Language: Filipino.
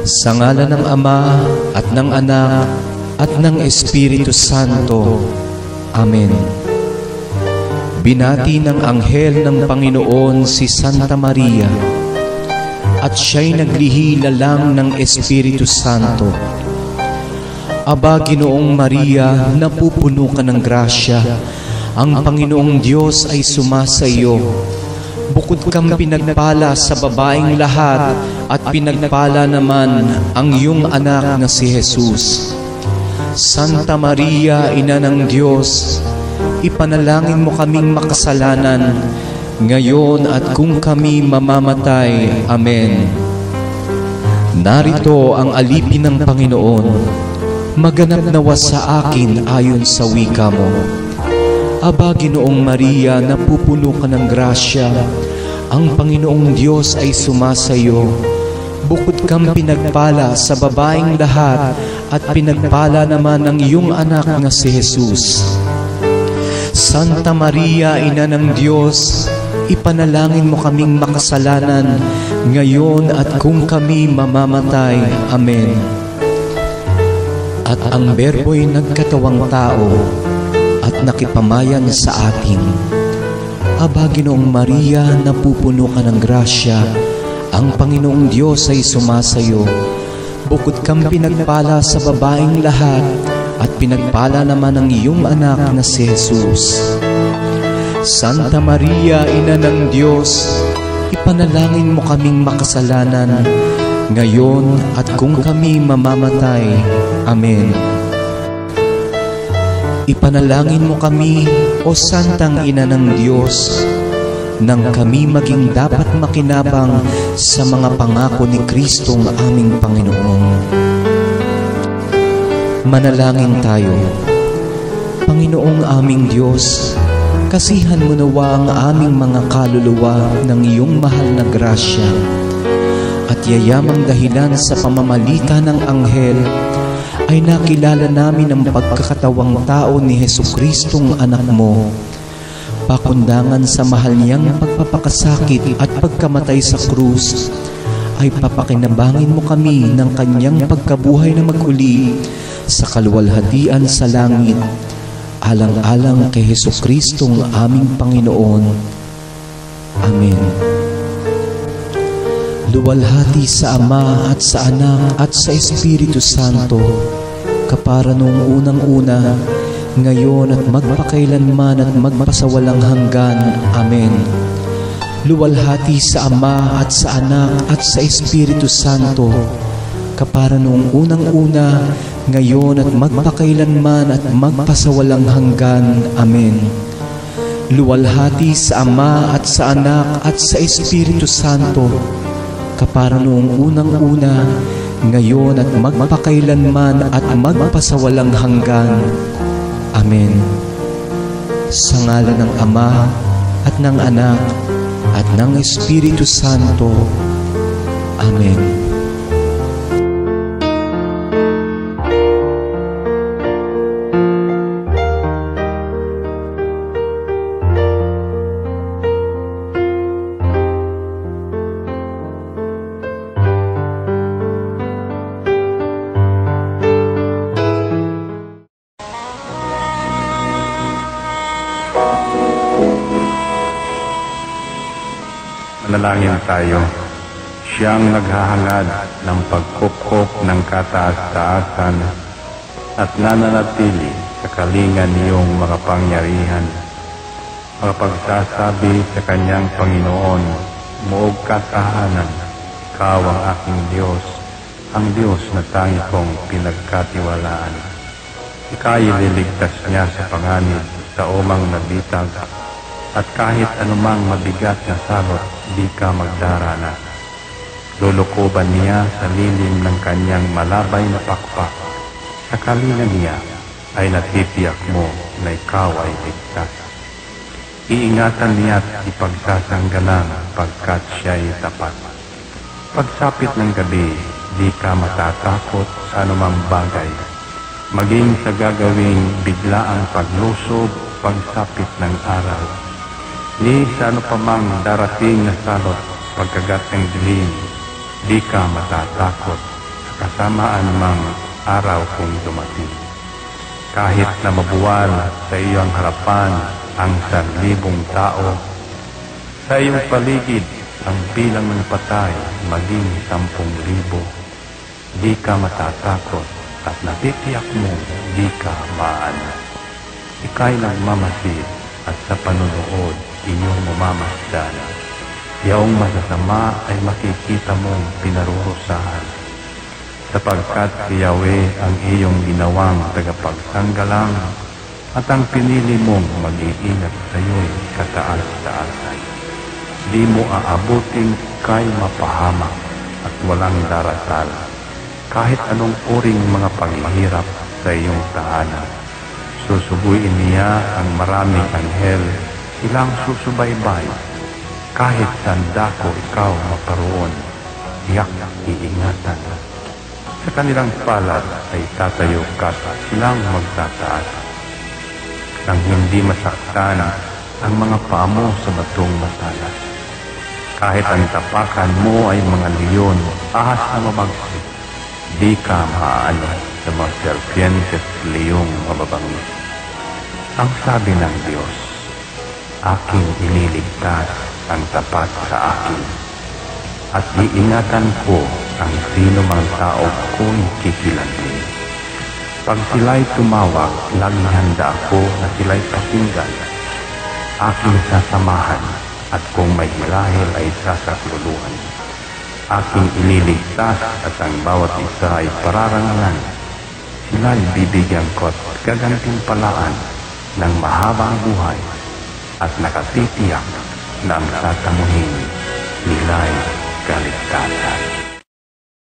Sa ngalan ng Ama at ng Anak at ng Espiritu Santo. Amen. Binati ng anghel ng Panginoon si Santa Maria, at siya'y naglihila lang ng Espiritu Santo. Aba, Ginoong Maria, napupuno ka ng grasya, ang Panginoong Diyos ay sumasa iyo. Bukod kang pinagpala sa babaeng lahat, at pinagpala naman ang iyong anak na si Jesus. Santa Maria, Ina ng Diyos, ipanalangin mo kaming makasalanan, ngayon at kung kami mamamatay. Amen. Narito ang alipin ng Panginoon, maganap nawa sa akin ayon sa wika mo. Aba, Ginoong Maria, napupuno ka ng grasya, ang Panginoong Diyos ay sumasayo. Bukod kang pinagpala sa babaeng lahat, at pinagpala naman ang iyong anak na si Jesus. Santa Maria, Ina ng Diyos, ipanalangin mo kaming makasalanan, ngayon at kung kami mamamatay. Amen. At ang Berbo'y nagkatawang tao, at nakipamayan sa atin. Aba, Ginoong Maria, napupuno ka ng grasya, ang Panginoong Diyos ay sumasayo. Bukod kang pinagpala sa babaeng lahat, at pinagpala naman ang iyong anak na si Jesus. Santa Maria, Ina ng Diyos, ipanalangin mo kaming makasalanan, ngayon at kung kami mamamatay. Amen. Ipanalangin mo kami, o Santang Ina ng Diyos, nang kami maging dapat makinabang sa mga pangako ni Kristong aming Panginoon. Manalangin tayo. Panginoong aming Diyos, kasihan mo nawa ang aming mga kaluluwa ng iyong mahal na grasya, at yayamang dahilan sa pamamagitan ng anghel ay nakilala namin ang pagkakatawang tao ni Jesucristong anak mo. Pakundangan sa mahal niyang pagpapakasakit at pagkamatay sa krus, ay papakinabangin mo kami ng kanyang pagkabuhay na maguli sa kaluwalhatian sa langit, alang-alang kay Jesucristong aming Panginoon. Amen. Luwalhati sa Ama at sa Anak at sa Espiritu Santo, kapara noong unang-una, ngayon at magpakailanman at magpasawalang hanggan. Amen. Luwalhati sa Ama at sa Anak at sa Espiritu Santo, kapara noong unang-una, ngayon at magpakailanman at magpasawalang hanggan. Amen. Luwalhati sa Ama at sa Anak at sa Espiritu Santo, kapara noong unang-una, ngayon at magpakailanman at magpasawalang hanggan. Amen. Sa ngalan ng Ama at ng Anak at ng Espiritu Santo. Amen. Manalangin tayo. Siyang naghahangad ng pagkupkop ng kataas-taasan at nananatili sa kalingan niyong makapangyarihan. Makapagsasabi sa kanyang Panginoon, muog katahanan, ikaw ang aking Diyos, ang Diyos na tangi kong pinagkatiwalaan. Ika'y liligtas niya sa panganib sa umang nabitag, at kahit anumang mabigat na salot, di ka magdarana. Lulukoban niya sa lilim ng kanyang malabay na pakpak. Sa kalinga niya ay natitiyak mo na ikaw ay ligtas. Iingatan niya't ipagsasanggalang pagkat siya'y tapat. Pagsapit ng gabi, di ka matatakot sa anumang bagay. Maging sa gagawing biglaang paglusob, pagsapit ng araw. Ni sa ano pa mang darating na salot, pagkagat ng dilim, di ka matatakot kasamaan mang araw kong dumating. Kahit na mabuwal sa iyong harapan ang 1,000 tao, sa iyong paligid ang bilang ng patay maging 10,000, di ka matatakot at natitiyak mo di ka maano. Ika'y nagmamasid at sa panunood inyong mamamasdan. Yaong masasama ay makikita mong pinarurusahan, sapagkat si Yahweh ang iyong ginawang tagapagsanggalang at ang pinili mong mag-iingat sa iyo'y kataas-taasan. Di mo aabuting kay mapahamak at walang darasal, kahit anong uring mga paghihirap sa iyong tahanan. Susubuin niya ang maraming anghel, silang susubaybay. Kahit saan dako ikaw maparoon, tiyak iingatan. Sa kanilang palad ay tatayo ka at silang magtataas. Nang hindi masaktan ang mga paa mo sa batong matalas. Kahit ang tapakan mo ay mga leon, ahas na mabagsik, di ka maaano sa mga serpientes leong mababangis. Ang sabi ng Diyos, aking ililigtas ang tapat sa akin, at iingatan ko ang sino mang tao kung kikilantin. Pag sila'y tumawag, laging handa ako na sila'y pakinggan. Aking sasamahan, at kung may hilahil ay sasakluluhan. Aking ililigtas at ang bawat isa ay pararangalan. Sila'y bibigyan ko at gagantimpalaan ng mahabang buhay at nakatitiyak na ang tatamuhin nila'y kaligtasan.